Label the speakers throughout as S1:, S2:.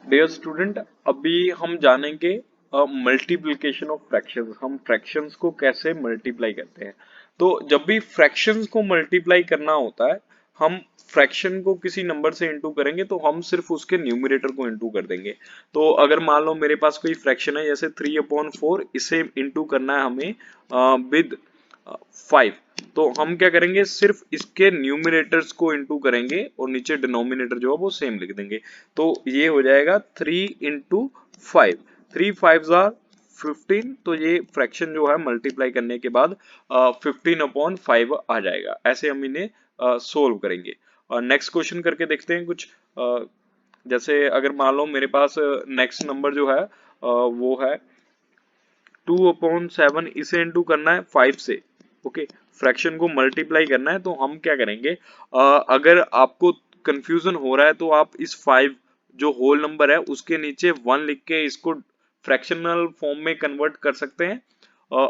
S1: Dear student, अभी हम जानेंगे मल्टीप्लिकेशन ऑफ फ्रैक्शंस। हम फ्रैक्शंस को कैसे मल्टीप्लाई करते हैं। तो जब भी फ्रैक्शंस को मल्टीप्लाई करना होता है, हम फ्रैक्शन को किसी नंबर से इंटू करेंगे तो हम सिर्फ उसके न्यूमरेटर को इंटू कर देंगे। तो अगर मान लो मेरे पास कोई फ्रैक्शन है जैसे 3/4, इसे इंटू करना है हमें विद 5। तो हम क्या करेंगे, सिर्फ इसके न्यूमिनेटर्स को इंटू करेंगे और नीचे डिनोमिनेटर जो है वो सेम लिख देंगे। तो ये हो जाएगा 3 × 5। 3 5 जार 15। तो ये फ्रैक्शन जो है मल्टीप्लाई करने के बाद 15/5 आ जाएगा। ऐसे हम इन्हें सोल्व करेंगे। नेक्स्ट क्वेश्चन करके देखते हैं कुछ। जैसे अगर मान लो मेरे पास नेक्स्ट नंबर जो है वो है 2/7। इसे इंटू करना है 5 से। ओके, फ्रैक्शन को मल्टीप्लाई करना है तो हम क्या करेंगे, अगर आपको कंफ्यूजन हो रहा है तो आप इस 5 जो होल नंबर है उसके नीचे 1 लिख के इसको फ्रैक्शनल फॉर्म में कन्वर्ट कर सकते हैं।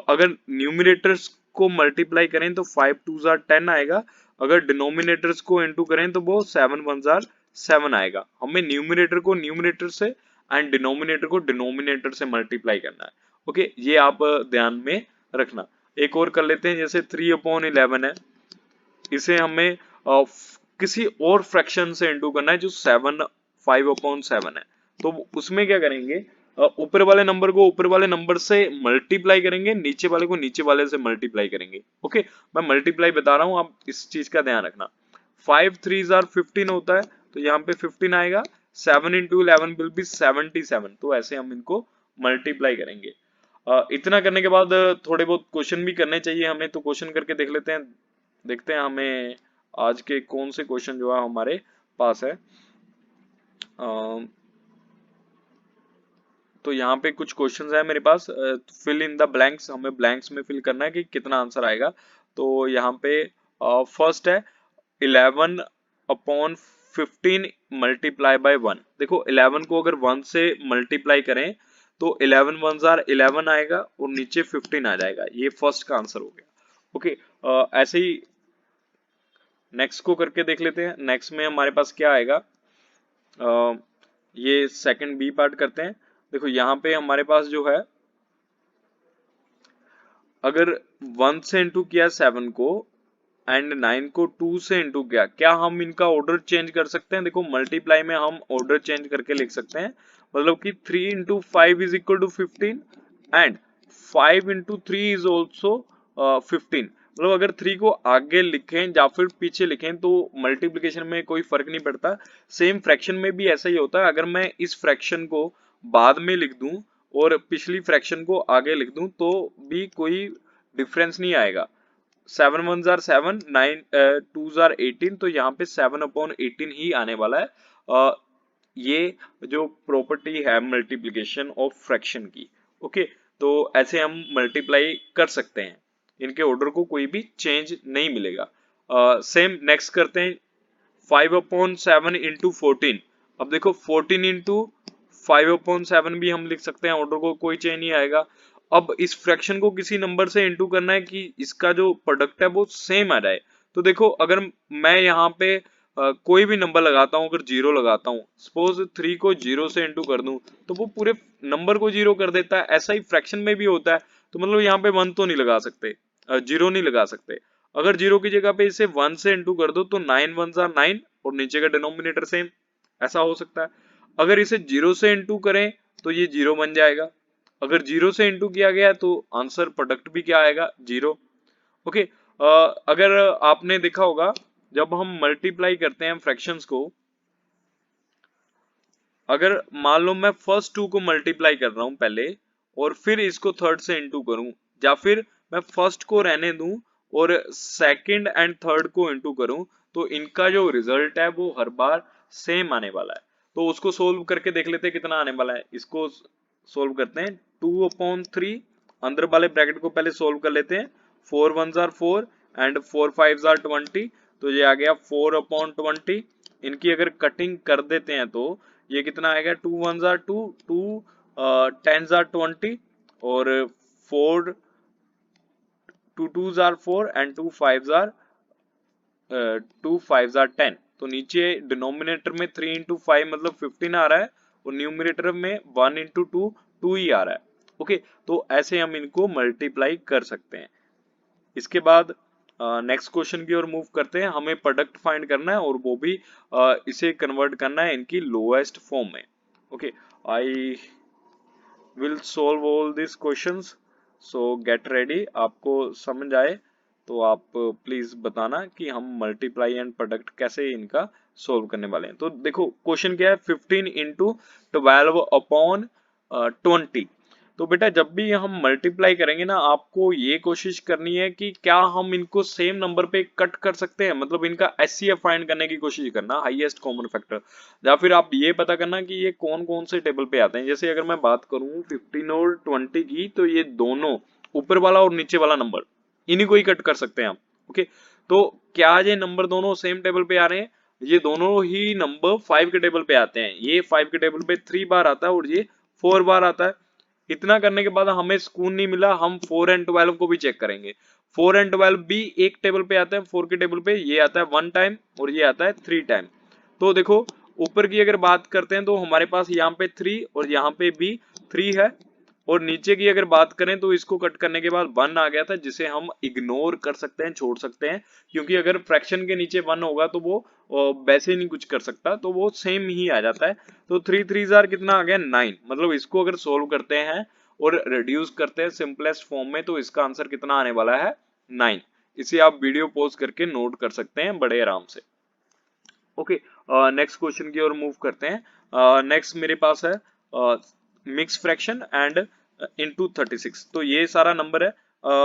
S1: अगर न्यूमिनेटर्स को मल्टीप्लाई करें तो 5 2 जार 10 आएगा। अगर डिनोमिनेटर्स को इंटू करें तो वो 7 1 जार 7 आएगा। हमें न्यूमिनेटर को न्यूमिनेटर से एंड डिनोमिनेटर को डिनोमिनेटर से मल्टीप्लाई करना है। ओके, ये आप ध्यान में रखना। एक और कर लेते हैं, जैसे 3/11 है। इसे हमें किसी और फ्रैक्शन से इंटू करना है जो 5/7 है। तो उसमें क्या करेंगे, ऊपर वाले नंबर को ऊपर वाले नंबर से मल्टीप्लाई करेंगे, नीचे वाले को नीचे वाले से मल्टीप्लाई करेंगे। ओके, मैं मल्टीप्लाई बता रहा हूं, आप इस चीज का ध्यान रखना। 5 3 जार 15 होता है, तो यहाँ पे 15 आएगा। 7 × 11 विल बी 77। तो ऐसे हम इनको मल्टीप्लाई करेंगे। इतना करने के बाद थोड़े बहुत क्वेश्चन भी करने चाहिए हमें, तो क्वेश्चन करके देख लेते हैं। देखते हैं हमें आज के कौन से क्वेश्चन जो है हमारे पास है। तो यहाँ पे कुछ क्वेश्चंस है मेरे पास। फिल इन द ब्लैंक्स, हमें ब्लैंक्स में फिल करना है कि कितना आंसर आएगा। तो यहाँ पे फर्स्ट है 11/15 मल्टीप्लाई बाय 1। देखो 11 को अगर 1 से मल्टीप्लाई करें तो 11 1 जार 11 आएगा और नीचे 15 आ जाएगा। ये फर्स्ट का आंसर हो गया। ओके, ऐसे ही नेक्स्ट को करके देख लेते हैं। नेक्स्ट में हमारे पास क्या आएगा, ये सेकंड बी पार्ट करते हैं। देखो यहाँ पे हमारे पास जो है, अगर 1 से इंटू किया 7 को एंड 9 को 2 से इंटू किया, क्या हम इनका ऑर्डर चेंज कर सकते हैं? देखो मल्टीप्लाई में हम ऑर्डर चेंज करके लिख सकते हैं। मतलब कि 3 × 5 is equal to 15 and 5 × 3 is also 15। मतलब अगर 3 को आगे लिखें या फिर पीछे लिखें तो मल्टीप्लिकेशन में कोई फर्क नहीं पड़ता। सेम फ्रैक्शन में भी ऐसा ही होता है। अगर मैं इस फ्रैक्शन को बाद में लिख दूं और पिछली फ्रैक्शन को आगे लिख दूं तो भी कोई डिफरेंस नहीं आएगा। 7 1 जार 7, 9 2 जार 18। तो यहाँ पे 7/18 ही आने वाला है। ये जो प्रॉपर्टी है मल्टीप्लिकेशन ऑफ फ्रैक्शन की। ओके, तो ऐसे हम मल्टीप्लाई कर सकते हैं, इनके ऑर्डर को कोई भी चेंज नहीं मिलेगा। सेम नेक्स्ट करते हैं 5/7 इंटू 14। अब देखो 14 इंटू 5/7 भी हम लिख सकते हैं, ऑर्डर को कोई चेंज नहीं आएगा। अब इस फ्रैक्शन को किसी नंबर से इंटू करना है कि इसका जो प्रोडक्ट है वो सेम आ जाए। तो देखो अगर मैं यहाँ पे कोई भी नंबर लगाता हूँ, अगर 0 लगाता हूँ, सपोज 3 को 0 से इंटू कर दूं तो वो पूरे नंबर को 0 कर देता है। ऐसा ही फ्रैक्शन में भी होता है। तो मतलब यहाँ पे 1 तो नहीं लगा सकते, 0 नहीं लगा सकते। अगर 0 की जगह पे इसे 1 से इंटू कर दो तो 9 1 जार 9 और नीचे का डिनोमिनेटर सेम, ऐसा हो सकता है। अगर इसे 0 से इंटू करें तो ये 0 बन जाएगा। अगर 0 से इंटू किया गया तो आंसर प्रोडक्ट भी क्या आएगा, 0। ओके, अगर आपने देखा होगा जब हम मल्टीप्लाई करते हैं फ्रैक्शंस को, अगर मान लो मैं फर्स्ट 2 को मल्टीप्लाई कर रहा हूं पहले और फिर इसको थर्ड से इंटू करूं, या फिर मैं फर्स्ट को रहने दूं और सेकंड एंड थर्ड को इंटू करूं, तो इनका जो रिजल्ट है वो हर बार सेम आने वाला है। तो उसको सोल्व करके देख लेते हैं कितना आने वाला है। इसको सोल्व करते हैं। 2/3 अंदर वाले ब्रैकेट को पहले सोल्व कर लेते हैं। 4 1 जार 4 एंड 4 5 जार 20। तो ये आ गया 4/20। इनकी अगर कटिंग कर देते हैं तो ये कितना आएगा, 2 1 जार 2, 2 10 जार 20 और 4 2 2 जार 4 एंड 2 5 जार 2 5 जार 10। तो नीचे डिनोमिनेटर में 3 × 5 मतलब 15 आ रहा है और न्यूमरेटर में 1 इंटू 2 2 ही आ रहा है। ओके, तो ऐसे हम इनको मल्टीप्लाई कर सकते हैं। इसके बाद नेक्स्ट क्वेश्चन की ओर मूव करते हैं। हमें प्रोडक्ट फाइंड करना है और वो भी इसे कन्वर्ट करना है इनकी लोएस्ट फॉर्म में। Okay, I will solve all this questions, so get ready. आपको समझ आए तो आप प्लीज बताना कि हम मल्टीप्लाई एंड प्रोडक्ट कैसे इनका सोल्व करने वाले हैं। तो देखो क्वेश्चन क्या है, 15 इंटू 12 अपॉन 20। तो बेटा जब भी हम मल्टीप्लाई करेंगे ना, आपको ये कोशिश करनी है कि क्या हम इनको सेम नंबर पे कट कर सकते हैं, मतलब इनका एचसीएफ फाइंड करने की कोशिश करना, हाईएस्ट कॉमन फैक्टर। या फिर आप ये पता करना कि ये कौन कौन से टेबल पे आते हैं। जैसे अगर मैं बात करूं 15 और 20 की, तो ये दोनों ऊपर वाला और नीचे वाला नंबर इन्हीं को ही कट कर सकते हैं आप। ओके, तो क्या ये नंबर दोनों सेम टेबल पे आ रहे हैं? ये दोनों ही नंबर 5 के टेबल पे आते हैं। ये 5 के टेबल पे 3 बार आता है और ये 4 बार आता है। इतना करने के बाद हमें सुकून नहीं मिला, हम 4 एंड 12 को भी चेक करेंगे। 4 एंड 12 भी एक टेबल पे आते हैं, 4 के टेबल पे ये आता है 1 टाइम और ये आता है 3 टाइम। तो देखो ऊपर की अगर बात करते हैं तो हमारे पास यहाँ पे 3 और यहाँ पे भी 3 है, और नीचे की अगर बात करें तो इसको कट करने के बाद 1 आ गया था, जिसे हम इग्नोर कर सकते हैं, छोड़ सकते हैं, क्योंकि अगर फ्रैक्शन के नीचे 1 होगा तो वो वैसे नहीं कुछ कर सकता, तो वो सेम ही आ जाता है। तो 3 3 जार कितना आ गया 9। मतलब इसको अगर सोल्व करते हैं और रिड्यूस करते हैं सिंपलेस्ट फॉर्म में, तो इसका आंसर कितना आने वाला है 9। इसे आप वीडियो पॉज करके नोट कर सकते हैं बड़े आराम से। ओके, नेक्स्ट क्वेश्चन की ओर मूव करते हैं। नेक्स्ट मेरे पास है मिक्स फ्रैक्शन एंड इनटू 36। तो ये सारा नंबर है,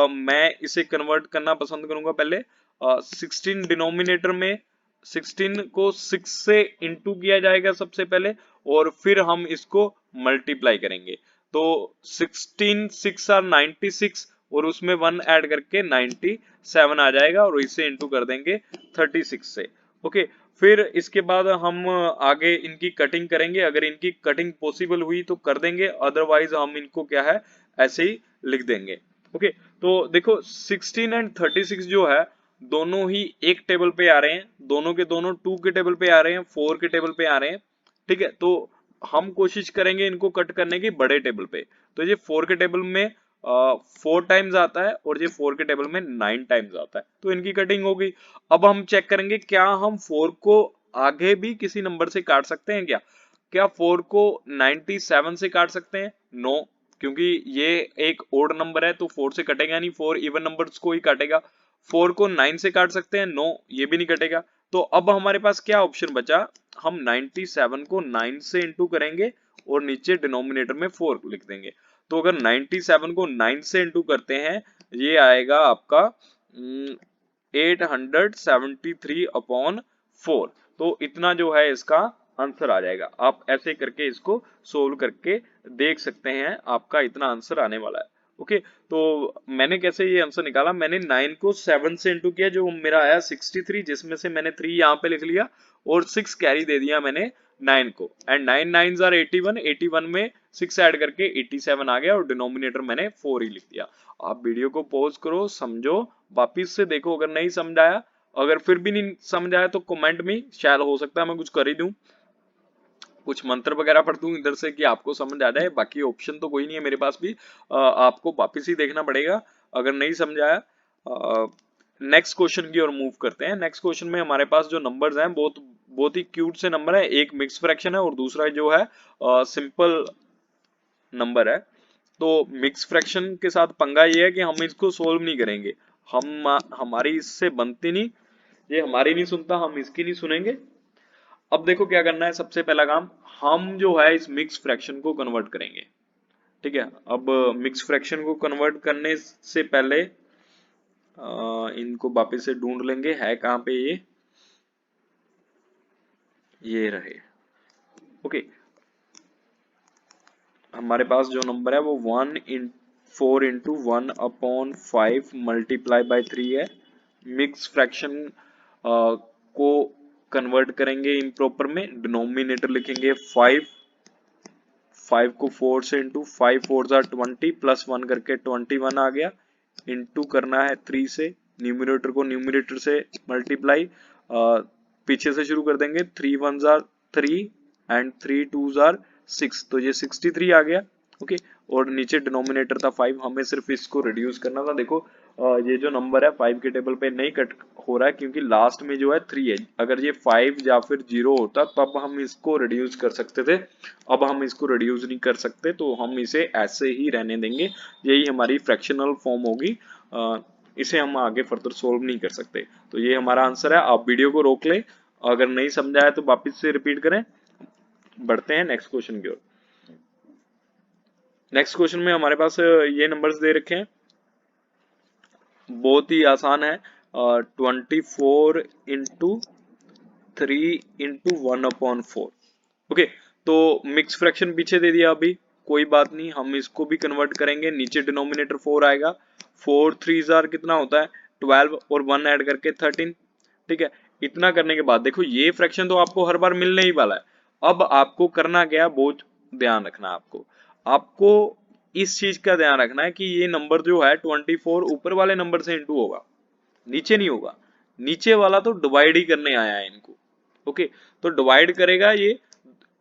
S1: मैं इसे कन्वर्ट करना पसंद करूंगा। पहले 16 डिनोमिनेटर में 16 को 6 से इंटू किया जाएगा सबसे पहले, और फिर हम इसको मल्टीप्लाई करेंगे। तो 16 6 आर 96 और उसमें 1 ऐड करके 97 आ जाएगा, और इसे इंटू कर देंगे 36 से। ओके, फिर इसके बाद हम आगे इनकी कटिंग करेंगे। अगर इनकी कटिंग पॉसिबल हुई तो कर देंगे, अदरवाइज हम इनको क्या है ऐसे ही लिख देंगे। ओके, तो देखो 16 एंड 36 जो है दोनों ही एक टेबल पे आ रहे हैं, दोनों के दोनों 2 के टेबल पे आ रहे हैं, 4 के टेबल पे आ रहे हैं। ठीक है, तो हम कोशिश करेंगे इनको कट करने की बड़े टेबल पे। तो ये 4 के टेबल में 4 टाइम्स आता है और ये 4 के टेबल में 9 टाइम्स आता है, तो इनकी कटिंग हो गई। अब हम चेक करेंगे क्या हम 4 को आगे भी किसी नंबर से काट सकते हैं क्या? क्या 4 को 97 से काट सकते हैं? नो, क्योंकि ये एक ओड नंबर है तो 4 से कटेगा नहीं, 4 इवन नंबर्स को ही काटेगा। 4 को 9 से काट सकते हैं? नो, ये भी नहीं कटेगा। तो अब हमारे पास क्या ऑप्शन बचा? हम 97 को 9 से इंटू करेंगे और नीचे डिनोमिनेटर में 4 लिख देंगे। तो अगर 97 को 9 से इंटू करते हैं, ये आएगा आपका 873 अपॉन 4। तो इतना जो है इसका आंसर आ जाएगा। आप ऐसे करके इसको सोल्व करके देख सकते हैं, आपका इतना आंसर आने वाला है। ओके, तो मैंने कैसे ये आंसर निकाला? मैंने 9 को 7 से इंटू किया, जो मेरा आया 63, जिसमें से मैंने 3 यहाँ पे लिख लिया और 6 कैरी दे दिया मैंने 9 को। एंड 9 9 आर 81, 81 में 6 ऐड करके 87 आ गया, और डिनोमिनेटर मैंने 4 ही लिख दिया। आप वीडियो को पॉज करो, समझो, वापिस से देखो अगर नहीं समझ आया। अगर फिर भी नहीं समझ आया तो कमेंट में, शायद हो सकता है मैं कुछ कर ही दूं, कुछ मंत्र वगैरह पढ़ दूं इधर से कि आपको समझ आ जाए। बाकी ऑप्शन तो कोई नहीं है मेरे पास भी, आपको वापिस ही देखना पड़ेगा अगर नहीं समझ आया। नेक्स्ट क्वेश्चन की ओर मूव करते हैं। नेक्स्ट क्वेश्चन में हमारे पास जो नंबर्स हैं बहुत बहुत ही क्यूट से नंबर है। एक मिक्स फ्रैक्शन है और दूसरा जो है सिंपल नंबर है। तो मिक्स फ्रैक्शन के साथ पंगा ये है कि हम इसको सोल्व नहीं करेंगे, हमारी इससे बनती नहीं, ये हमारी नहीं सुनता, हम इसकी नहीं सुनेंगे। अब देखो क्या करना है, सबसे पहला काम हम जो है इस मिक्स फ्रैक्शन को कन्वर्ट करेंगे। ठीक है, अब मिक्स फ्रैक्शन को कन्वर्ट करने से पहले इनको वापस से ढूंढ लेंगे, है कहाँ पे ये रहे। ओके, हमारे पास जो नंबर है वो 4 इंटू 1 अपॉन 5 मल्टीप्लाई बाई 3 है। मिक्स फ्रैक्शन को कन्वर्ट करेंगे इम्प्रॉपर में, डिनोमिनेटर लिखेंगे 5, 5 को 4 से इंटू 5 4 20 प्लस 1 करके 21 आ गया, इंटू करना है 3 से, न्यूमरेटर को न्यूमरेटर से मल्टीप्लाई, पीछे से शुरू कर देंगे, 3 1 3 एंड 3 2 6, तो ये 63 आ गया। ओके, और नीचे डिनोमिनेटर था 5, हमें सिर्फ इसको रिड्यूस करना था। देखो ये जो नंबर है 5 के टेबल पे नहीं कट हो रहा है क्योंकि लास्ट में जो है 3 है। अगर ये 5 या फिर 0 होता तब हम इसको रिड्यूस कर सकते थे, अब हम इसको रिड्यूस नहीं कर सकते, तो हम इसे ऐसे ही रहने देंगे। यही हमारी फ्रैक्शनल फॉर्म होगी, इसे हम आगे फर्दर सोल्व नहीं कर सकते। तो ये हमारा आंसर है। आप वीडियो को रोक लें, अगर नहीं समझा है तो वापस से रिपीट करें। बढ़ते हैं नेक्स्ट क्वेश्चन की ओर। नेक्स्ट क्वेश्चन में हमारे पास ये नंबर्स दे रखे हैं, बहुत ही आसान है। 24 इंटू 3 इंटू 1/4। ओके, तो मिक्स फ्रैक्शन पीछे दे दिया अभी, कोई बात नहीं, हम इसको भी कन्वर्ट करेंगे। नीचे डिनोमिनेटर 4 आएगा, 4 3 जार कितना होता है 12, और 1 ऐड करके 13। ठीक है, इतना करने के बाद देखो ये फ्रैक्शन तो आपको हर बार मिलने ही वाला है। अब आपको करना क्या, बहुत ध्यान रखना है आपको। आपको इस चीज का ध्यान रखना है कि ये नंबर जो है 24 ऊपर वाले नंबर से इंटू होगा, नीचे नहीं होगा। नीचे वाला तो डिवाइड ही करने आया है इनको। ओके, तो डिवाइड करेगा ये,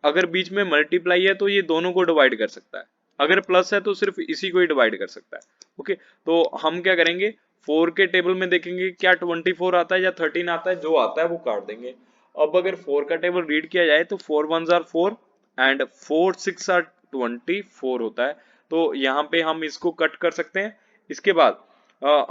S1: अगर बीच में मल्टीप्लाई है तो ये दोनों को डिवाइड कर सकता है, अगर प्लस है तो सिर्फ इसी को ही डिवाइड कर सकता है। ओके, तो हम क्या करेंगे, 4 के टेबल में देखेंगे क्या 24 आता है या 13 आता है, जो आता है वो काट देंगे। अब अगर 4 का टेबल रीड किया जाए तो 4 1s आर 4 एंड 4 6 आर 24 होता है। तो यहाँ पे हम इसको कट कर सकते हैं। इसके बाद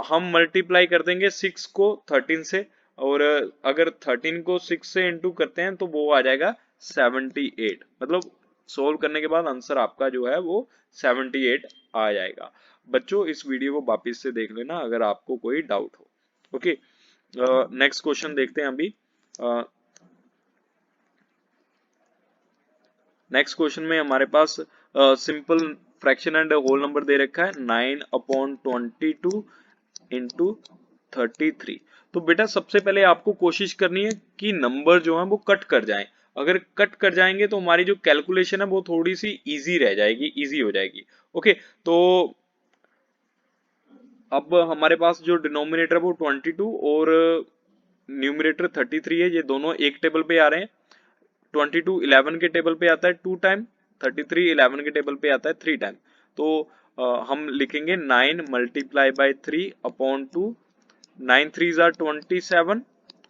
S1: हम मल्टीप्लाई कर देंगे 6 को 13 से, और अगर 13 को 6 से इंटू करते हैं तो वो आ जाएगा 78। मतलब सोल्व करने के बाद आंसर आपका जो है वो 78 आ जाएगा। बच्चों इस वीडियो को वापस से देख लेना अगर आपको कोई डाउट हो। ओके, नेक्स्ट क्वेश्चन देखते हैं अभी। नेक्स्ट क्वेश्चन में हमारे पास simple fraction and whole number दे रखा है 9/22 इंटू 33। तो बेटा सबसे पहले आपको कोशिश करनी है कि नंबर जो है वो कट कर जाएं। अगर कट कर जाएंगे तो हमारी जो कैलकुलेशन है वो थोड़ी सी इजी रह जाएगी, इजी हो जाएगी। ओके, तो अब हमारे पास जो डिनोमिनेटर है वो 22 और न्यूमरेटर 33 है, ये दोनों एक टेबल पे आ रहे हैं। 22 11 के टेबल पे आता है 2 टाइम, 33 11 के टेबल पे आता है 3 टाइम। तो हम लिखेंगे 9 मल्टीप्लाई बाई 3 अपॉन 2, 9 3 जार 27,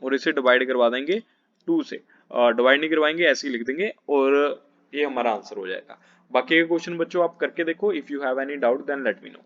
S1: और इसे डिवाइड करवा देंगे 2 से। डिवाइड नहीं करवाएंगे, ऐसे ही लिख देंगे, और ये हमारा आंसर हो जाएगा। बाकी के क्वेश्चन बच्चों आप करके देखो। If you have any doubt then let me no.